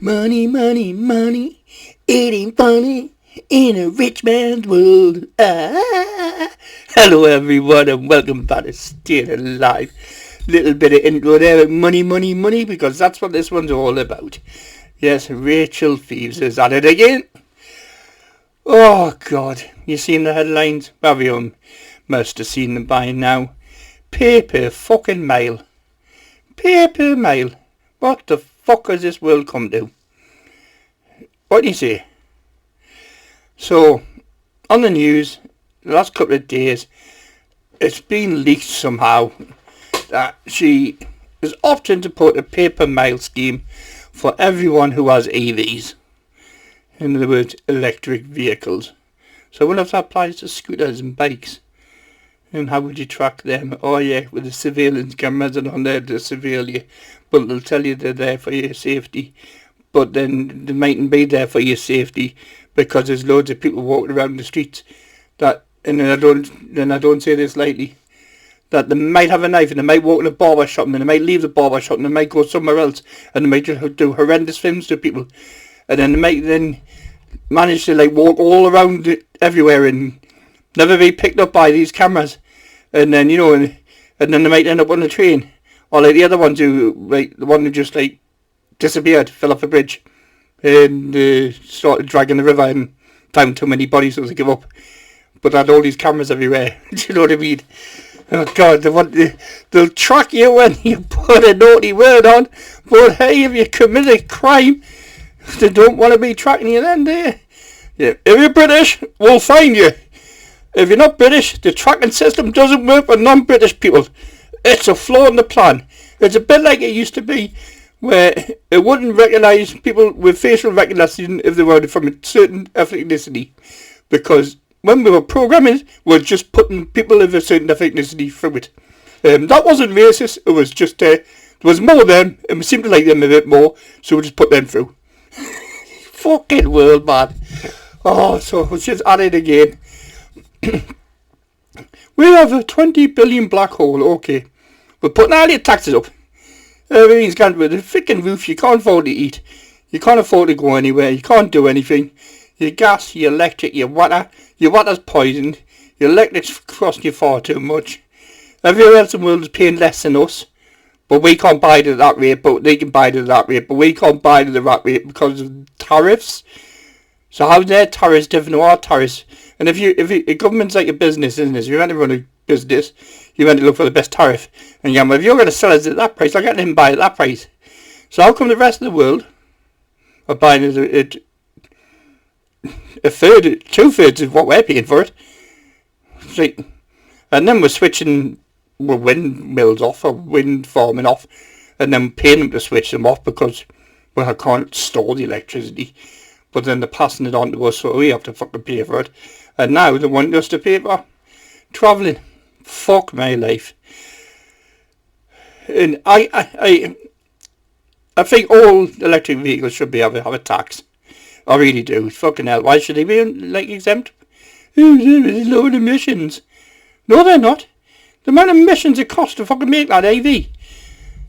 Money, money, money, it ain't funny in a rich man's world. Hello everyone and welcome back to Staying Alive. Little bit of intro there, money, money, money, because that's what this one's all about. Yes, Rachel Phoebes is at it again. Oh God, you seen the headlines? Everyone must have seen them by now. Paper fucking mail. Paper mail. What the fuck has this world come to? What do you say? So, on the news, the last couple of days, it's been leaked somehow that she is opting to put a paper mail scheme for everyone who has EVs. In other words, electric vehicles. So I wonder if that applies to scooters and bikes. And how would you track them? Oh yeah, with the surveillance cameras and on there to surveil you. But they'll tell you they're there for your safety. But then they mightn't be there for your safety because there's loads of people walking around the streets that, and I don't say this lightly, that they might have a knife and they might walk in a barber shop and then they might leave the barber shop and they might go somewhere else and they might just do horrendous things to people. And then they might then manage to walk all around everywhere and never be picked up by these cameras. And then, and then they might end up on the train. Or like the other ones who, the one who just disappeared, fell off a bridge and started dragging the river and found too many bodies so they give up. But had all these cameras everywhere. Do you know what I mean? Oh God, they'll track you when you put a naughty word on. But hey, if you commit a crime, they don't want to be tracking you then, do you? Yeah. If you're British, we'll find you. If you're not British, the tracking system doesn't work for non-British people. It's a flaw in the plan. It's a bit like it used to be, where it wouldn't recognise people with facial recognition if they were from a certain ethnicity. Because when we were programming, we were just putting people of a certain ethnicity through it. That wasn't racist, it was just, there was more of them, and we seemed to like them a bit more, so we just put them through. Fucking world, man. Oh, so let's just add it again. We have a 20 billion black hole, okay. We're putting all your taxes up. Everything's gone with the freaking roof. You can't afford to eat. You can't afford to go anywhere. You can't do anything. Your gas, your electric, your water's poisoned. Your electric's costing you far too much. Everywhere else in the world is paying less than us. But we can't buy it at that rate, but they can buy it at that rate. But we can't buy it at that rate because of tariffs. So how's their tariffs different to our tariffs? And if a government's like a business, isn't it? If you're going to run a business, you're going to look for the best tariff. And well, if you're going to sell us at that price, I'll get them to buy at that price. So how come the rest of the world are buying it a third, 2/3 of what we're paying for it? See? And then we're switching windmills off or wind farming off, and then paying them to switch them off because, well, I can't store the electricity. But then they're passing it on to us, so we have to fucking pay for it. And now they want us to pay for travelling. Fuck my life. And I think all electric vehicles should be have a tax. I really do. Fucking hell. Why should they be exempt? There's low emissions. No, they're not. The amount of emissions it costs to fucking make that AV.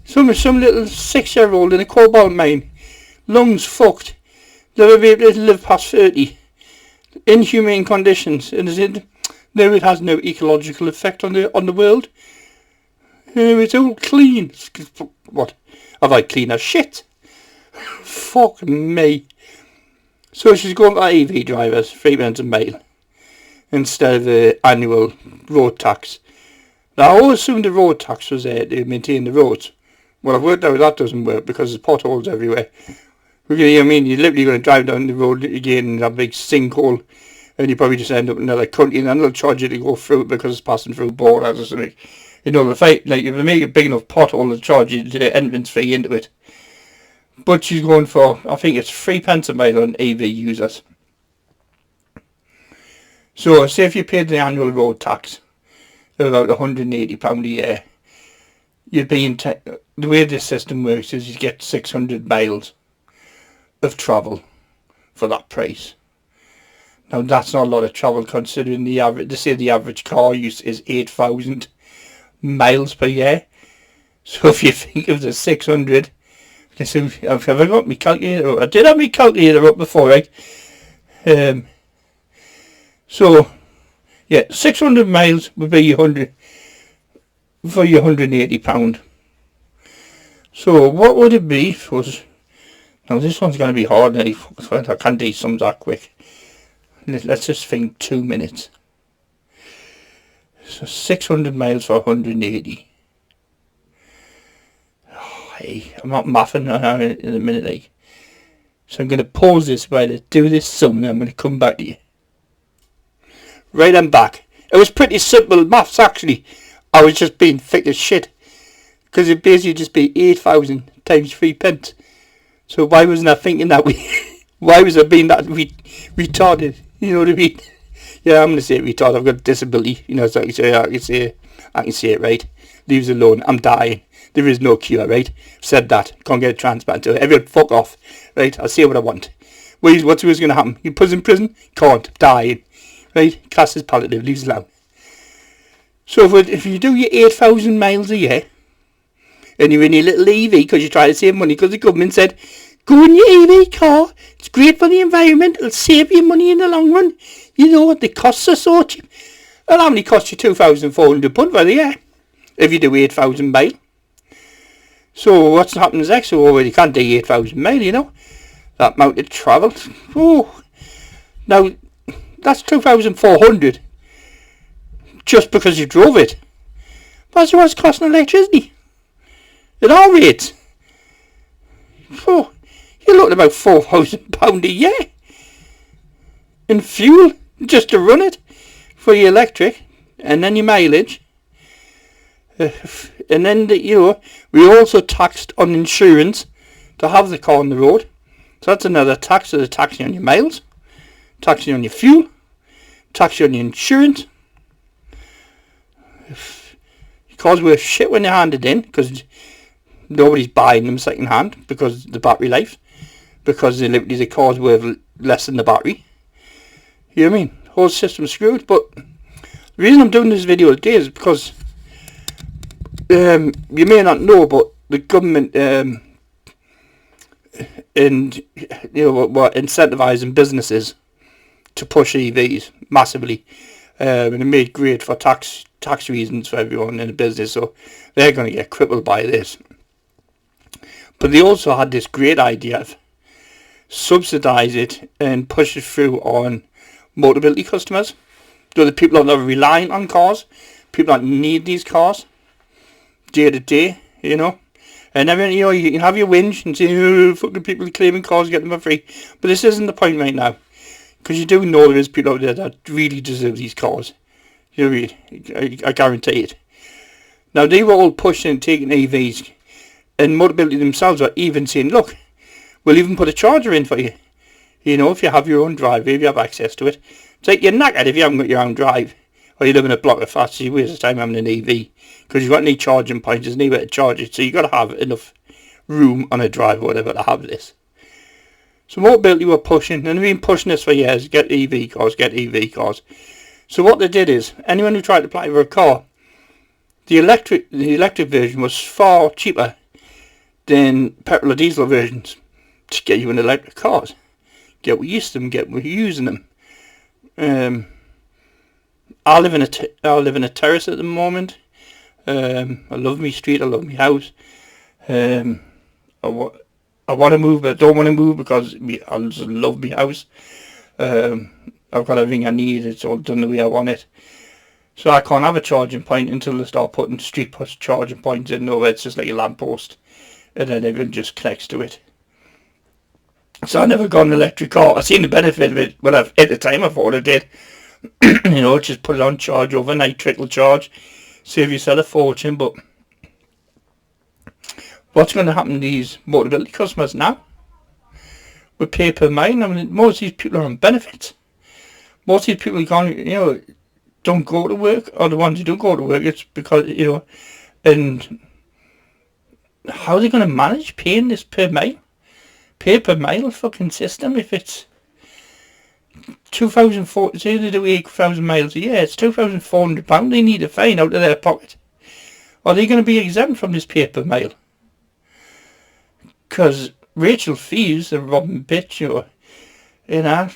Some little 6-year-old in a cobalt mine, lungs fucked. They'll be able to live past 30. Inhumane conditions. And it has no ecological effect on the world. It's all clean. What? Have I clean as shit? Fuck me. So she's going for EV drivers, £3 a mile, instead of the annual road tax. Now I always assumed the road tax was there to maintain the roads. Well, I've worked out that doesn't work because there's potholes everywhere. You know what I mean? You're literally going to drive down the road again in that big sinkhole, and you probably just end up in another country, and then they'll charge you to go through it because it's passing through borders or something. You know, if they make a big enough pothole, they'll charge you the entrance fee into it. But she's going for, I think it's £3 a mile on EV users. So, say if you paid the annual road tax of about £180 a year, you'd be the way this system works is you get 600 miles of travel for that price. Now that's not a lot of travel considering the average. They say the average car use is 8,000 miles per year. So if you think of the 600 I've ever got my calculator up. I did have my calculator up before, right? So, yeah, 600 miles would be your £180. So, what would it be? Now, this one's going to be hard. I can't do some that quick. Let's just think 2 minutes. So, 600 miles for 180. Oh, hey, I'm not mathing in a minute, like. So, I'm going to pause this while I do this sum, and I'm going to come back to you. Right, I'm back. It was pretty simple maths, actually. I was just being thick as shit. Because it basically just be 8,000 times 3 pence. So why wasn't I thinking that way? Why was I being that retarded? You know what I mean? Yeah, I'm going to say retarded. I've got a disability. You know, so I can say it, right? Leave us alone. I'm dying. There is no cure, right? Said that. Can't get a transplant. So everyone fuck off. Right? I'll say what I want. What's going to happen? You put us in prison? Can't. Dying. Right? Class is palliative. Leave us alone. So if you do your 8,000 miles a year, and you're in your little EV because you try to save money because the government said, go in your EV car, it's great for the environment, it'll save you money in the long run. You know what, the costs are so cheap. It'll only cost you £2,400 for the year if you do 8,000 miles. So what happens next? Oh, well, you can't do 8,000 miles, you know. That amount of travel. Oh, now that's 2,400 just because you drove it. That's what's costing electricity. At our rates. Oh, you're looking at about £4,000 a year in fuel just to run it for your electric and then your mileage. And then, we also taxed on insurance to have the car on the road. So that's another tax. So they're taxing on your miles, taxing on your fuel, taxing on your insurance. Cars worth shit when they're handed in because nobody's buying them second hand because of the battery life. Because the car's worth less than the battery. You know what I mean? The whole system's screwed. But the reason I'm doing this video today is because you may not know, but the government we're incentivising businesses to push EVs massively, and it made great for tax reasons for everyone in the business. So they're going to get crippled by this. But they also had this great idea of subsidise it and push it through on Motability customers. So the people that are relying on cars, people that need these cars day to day, you know. And everyone, you can have your whinge and say, oh, fucking people claiming cars, get them for free. But this isn't the point right now. Because you do know there is people out there that really deserve these cars. You know what I mean? I guarantee it. Now, they were all pushing and taking EVs. And Motability themselves are even saying, look, we'll even put a charger in for you. You know, if you have your own drive, if you have access to it. It's like you're knackered if you haven't got your own drive. Or you live in a block of flats, so you waste time having an EV. Because you've got any charging points, there's nowhere to charge it. So you've got to have enough room on a drive or whatever to have this. So Motability were pushing, and they've been pushing this for years, get EV cars. So what they did is, anyone who tried to apply for a car, the electric version was far cheaper than petrol or diesel versions to get you in electric cars. Get used to them, get using them. I live in a terrace at the moment. I love my street, I love my house. I want to move, but I don't want to move because I just love my house. I've got everything I need, it's all done the way I want it. So I can't have a charging point until they start putting street post charging points in, or it's just like a lamppost. And then everyone just connects to it. So I never got an electric car. I seen the benefit of it, well, at the time I thought I did. Just put it on charge overnight, trickle charge, save yourself a fortune. But what's going to happen to these Motability customers now? With pay per mile, I mean, most of these people are on benefits. Most of these people don't go to work, or the ones who do go to work, it's because, and how are they going to manage paying this per mile? Pay per mile fucking system if it's 2,400, say they do 8,000 miles a year, it's £2,400 they need to find out of their pocket. Are they going to be exempt from this pay per mile? Because Rachel Fiennes and Robin Bitch, you know,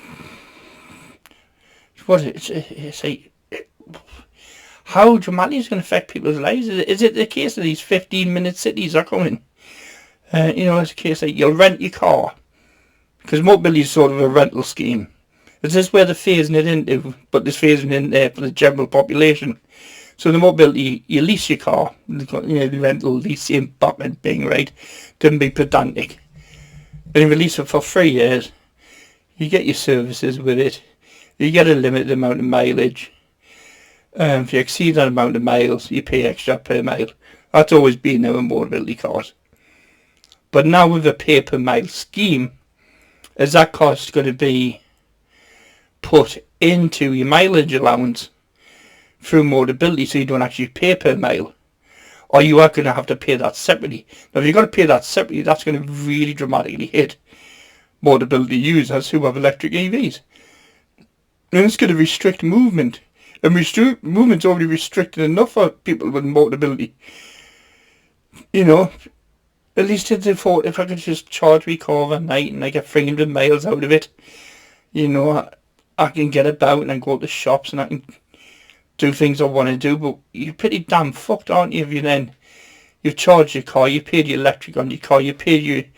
what it's like, how dramatically is going to affect people's lives? Is it the case that these 15-minute cities are coming? It's a case that you'll rent your car, because mobility is sort of a rental scheme. Is this where they're phasing it into? But there's phasing in there for the general population. So the mobility, you lease your car, the rental lease, same Batman thing, right? Don't be pedantic. And you release it for 3 years. You get your services with it. You get a limited amount of mileage. If you exceed that amount of miles, you pay extra per mile. That's always been there with mobility cars. But now with a pay per mile scheme, is that cost going to be put into your mileage allowance through mobility, so you don't actually pay per mile? Or you are going to have to pay that separately. Now if you've got to pay that separately, that's going to really dramatically hit mobility users who have electric EVs. And it's going to restrict movement. And movement's already restricted enough for people with mobility. At least if I could just charge my car overnight and I get 300 miles out of it, I can get about and I go to shops and I can do things I want to do. But you're pretty damn fucked, aren't you, if you've charged your car, you paid your electric on your car, you paid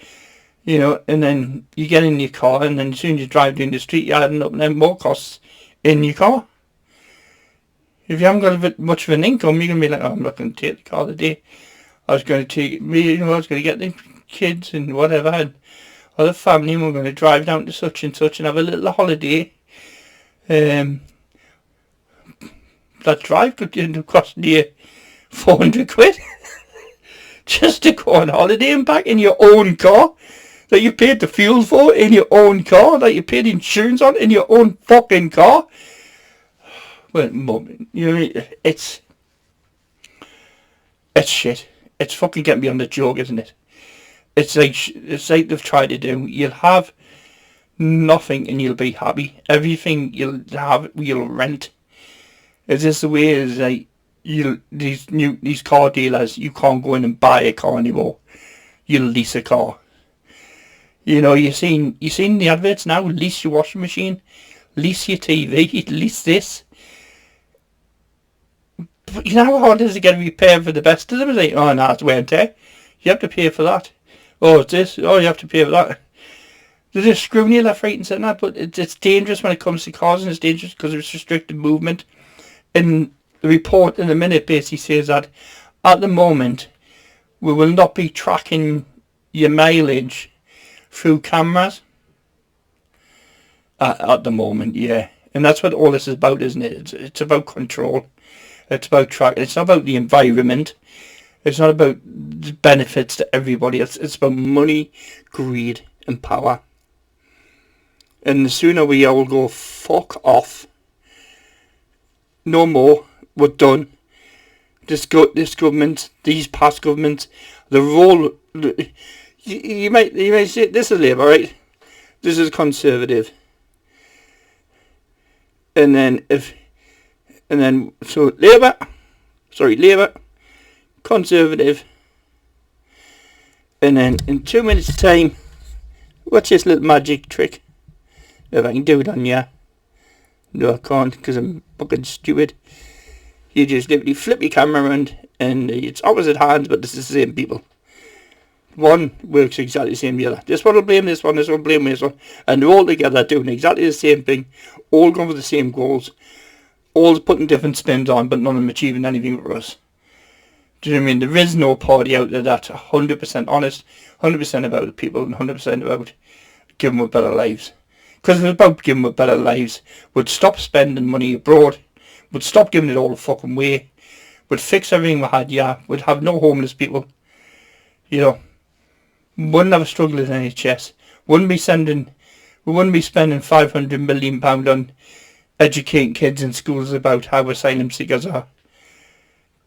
and then you get in your car, and then as soon as you drive down the street, you're adding up and more costs in your car. If you haven't got much of an income, you're going to be like, I'm not going to take the car today. I was going to get the kids and whatever, and other family, and we're going to drive down to such and such and have a little holiday. That drive could end up costing you 400 quid. Just to go on holiday and back in your own car that you paid the fuel for, in your own car that you paid insurance on in your own fucking car. Well, it's shit. It's fucking getting beyond a joke, isn't it? It's like they've tried to do. You'll have nothing and you'll be happy. Everything you'll have, you'll rent. Is this the way? Is like these car dealers, you can't go in and buy a car anymore. You'll lease a car. You seen the adverts now. Lease your washing machine, lease your TV, lease this. But you know how hard it is to get repaired for the best of them? It's like, oh no, it's wear and tear. You have to pay for that. Oh, it's this. Oh, you have to pay for that. They're just screwing you left, right and centre. But it's dangerous when it comes to cars, and it's dangerous because it's restricted movement. And the report in a minute basically says that at the moment we will not be tracking your mileage through cameras. At the moment, yeah. And that's what all this is about, isn't it? It's about control. It's about tracking. It's not about the environment. It's not about the benefits to everybody. It's about money, greed and power. And the sooner we all go fuck off, no more, we're done. This government, these past governments, they're all... You might say, this is Labour, right? This is Conservative. So Labour, Conservative, and then in 2 minutes time, what's this little magic trick? If I can do it on you. No, I can't, because I'm fucking stupid. You just literally flip your camera around, and it's opposite hands, but it's the same people. One works exactly the same as the other. This one will blame this one will blame this one, and they're all together doing exactly the same thing, all going for the same goals, all putting different spins on, but none of them achieving anything for us. Do you know what I mean? There is no party out there that's 100% honest, 100% about the people, and 100% about giving them better lives. Because if it's about giving them better lives, we'd stop spending money abroad, we'd stop giving it all the fucking way, we'd fix everything we had, yeah, we'd have no homeless people, wouldn't have a struggle in NHS, we wouldn't be spending £500 million on educating kids in schools about how asylum seekers are.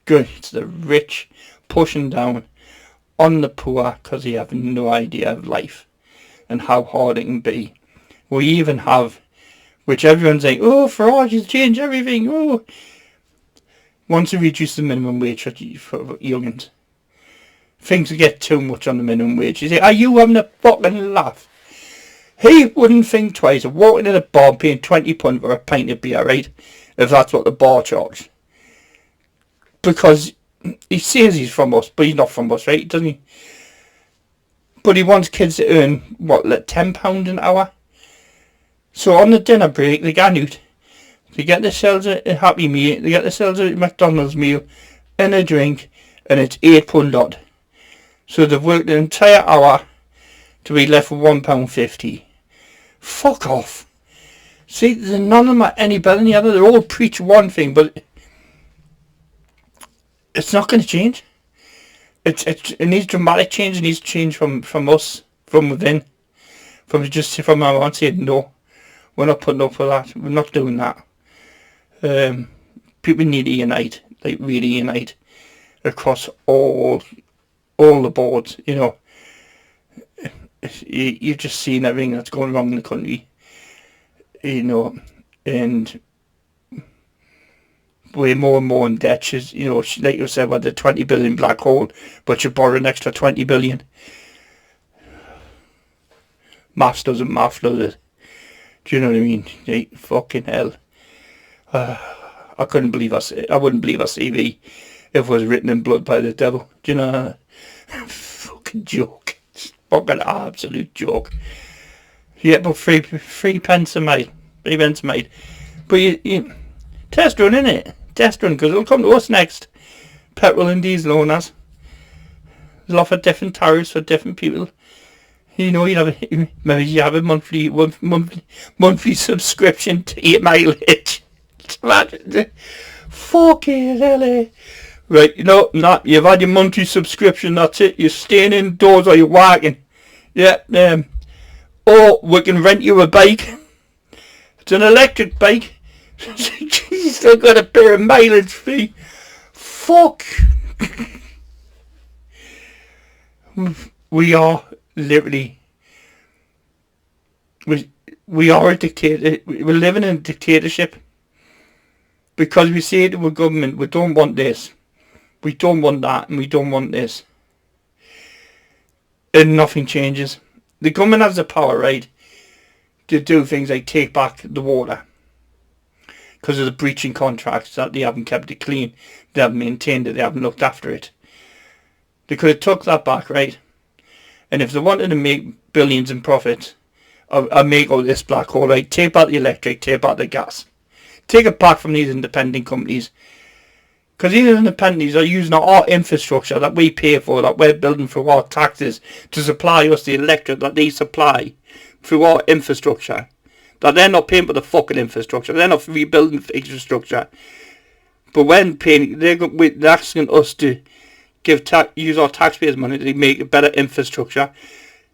Good, it's the rich pushing down on the poor because they have no idea of life and how hard it can be. We even have, which everyone's saying, oh, Farage has changed everything, oh. Once we reduce the minimum wage for young'uns, things get too much on the minimum wage. You say, are you having a fucking laugh? He wouldn't think twice of walking in a bar paying £20 for a pint of beer, right? If that's what the bar charged. Because he says he's from us, but he's not from us, right? Doesn't he? But he wants kids to earn, what, like £10 an hour? So on the dinner break, they go out. They get themselves a Happy Meal, they get themselves a McDonald's meal and a drink, and it's £8 odd. So they've worked an entire hour to be left with £1.50. Fuck off. See, none of them are any better than the other. They all preach one thing, but it's not going to change. It needs dramatic change. It needs change from us, from within. From our own saying, no, we're not putting up with that. We're not doing that. People need to unite, like really unite across all the boards, you know. You've just seen everything that's going wrong in the country, you know, and we're more and more in debt. You know, like you said, about the 20 billion black hole, but you borrow an extra 20 billion. Maths doesn't math, does it? Do you know what I mean? Like, fucking hell. I couldn't believe I wouldn't believe our CV if it was written in blood by the devil. Do you know? Fucking joke. Fucking absolute joke. Yeah, but three pence a mile. 3 pence a mile. But you test run, innit? Test run, because it'll come to us next. Petrol and diesel owners. There's a lot of different tariffs for different people. You know, maybe you have a monthly subscription to your mileage. Fucking hell. Right, you know, you've had your monthly subscription, that's it. You're staying indoors or you're working. Yeah, or we can rent you a bike. It's an electric bike. You still got to pay a mileage fee. Fuck. We are literally... We are a dictator. We're living in a dictatorship. Because we say to the government, we don't want this. We don't want that, and we don't want this. And nothing changes. The government has the power, right, to do things like take back the water. Because of the breaching contracts, that they haven't kept it clean. They haven't maintained it. They haven't looked after it. They could have took that back, right? And if they wanted to make billions in profit, or make all this black hole, right, take back the electric, take back the gas. Take it back from these independent companies. Because these independents are using our infrastructure that we pay for, that we're building through our taxes, to supply us the electric that they supply through our infrastructure. That they're not paying for the fucking infrastructure. They're not rebuilding the infrastructure. But when paying, they're asking us to use our taxpayers' money to make a better infrastructure.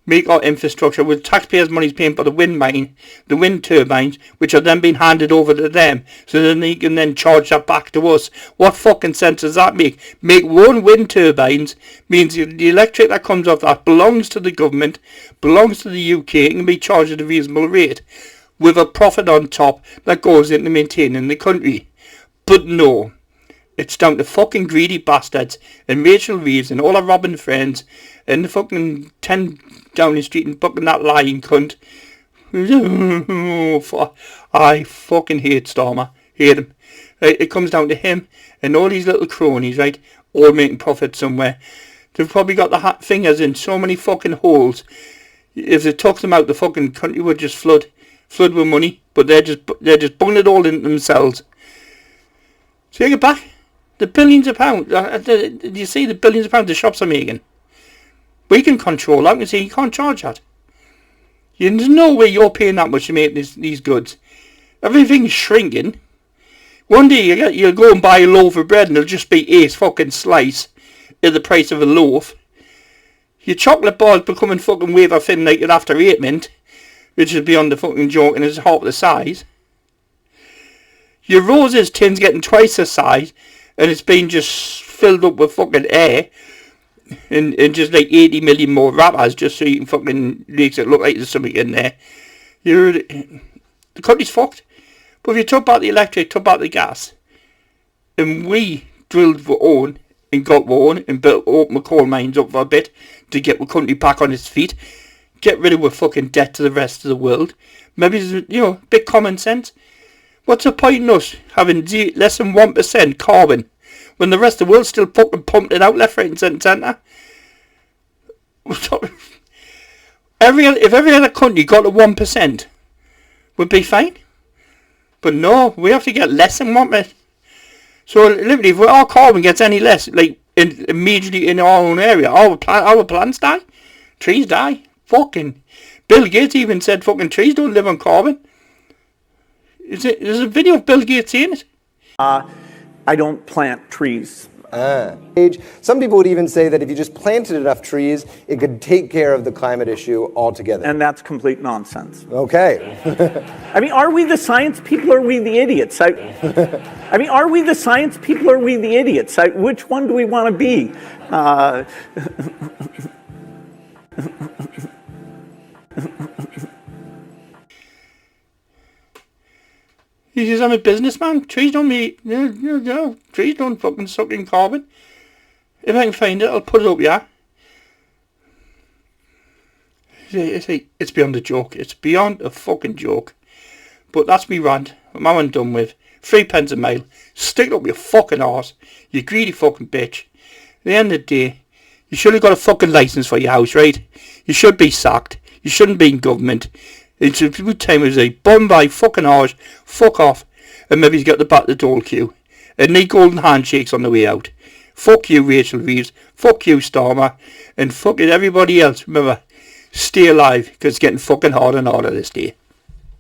Make our infrastructure with taxpayers' money paying for the wind turbines, which are then being handed over to them, so then they can then charge that back to us. What fucking sense does that make? Make one wind turbines means the electric that comes off that belongs to the government, belongs to the UK, and can be charged at a reasonable rate, with a profit on top that goes into maintaining the country. But no. It's down to fucking greedy bastards and Rachel Reeves and all our Robin friends and the fucking 10 Downing Street and fucking that lying cunt. I fucking hate Starmer. Hate him. Right, it comes down to him and all these little cronies, right, all making profit somewhere. They've probably got the fingers in so many fucking holes. If they took them out, the fucking country would just flood with money. But they're just bunging it all into themselves. Take it back. The billions of pounds. Do you see the billions of pounds the shops are making? We can control that. We can say you can't charge that. There's no way you're paying that much to make these goods. Everything's shrinking. One day you'll go and buy a loaf of bread and it'll just be 8 fucking slice at the price of a loaf. Your chocolate bar's becoming fucking wafer thin like you'd after 8 mint, which is beyond the fucking joke and is half the size. Your roses tin's getting twice the size. And it's been just filled up with fucking air. And just like 80 million more wrappers just so you can fucking make it look like there's something in there. The country's fucked. But if you took back the electric, took back the gas, and we drilled for own, and got warned and opened the coal mines up for a bit to get the country back on its feet. Get rid of the fucking debt to the rest of the world. Maybe there's, a bit common sense. What's the point in us having less than 1% carbon when the rest of the world's still fucking pumping it out left, right and centre? If every other country got to 1%, would be fine. But no, we have to get less than 1%. So literally, if our carbon gets any less, like immediately in our own area, our plants die, trees die. Fucking Bill Gates even said fucking trees don't live on carbon. There's a video of Bill Gates saying it. I don't plant trees. Some people would even say that if you just planted enough trees, it could take care of the climate issue altogether. And that's complete nonsense. Okay. I mean, are we the science people or are we the idiots? I mean, are we the science people or are we the idiots? Which one do we want to be? He says, I'm a businessman. Trees don't trees don't fucking suck in carbon. If I can find it, I'll put it up, yeah? It's beyond a joke. It's beyond a fucking joke. But that's me rant. I'm done with. 3 pence a mile. Stick it up your fucking arse. You greedy fucking bitch. At the end of the day, you should have got a fucking licence for your house, right? You should be sacked. You shouldn't be in government. It's a good time as a bum by fucking arse. Fuck off. And maybe he's got the back of the door queue. And need golden handshakes on the way out. Fuck you, Rachel Reeves. Fuck you, Starmer. And fucking everybody else. Remember, stay alive, because it's getting fucking harder and harder this day.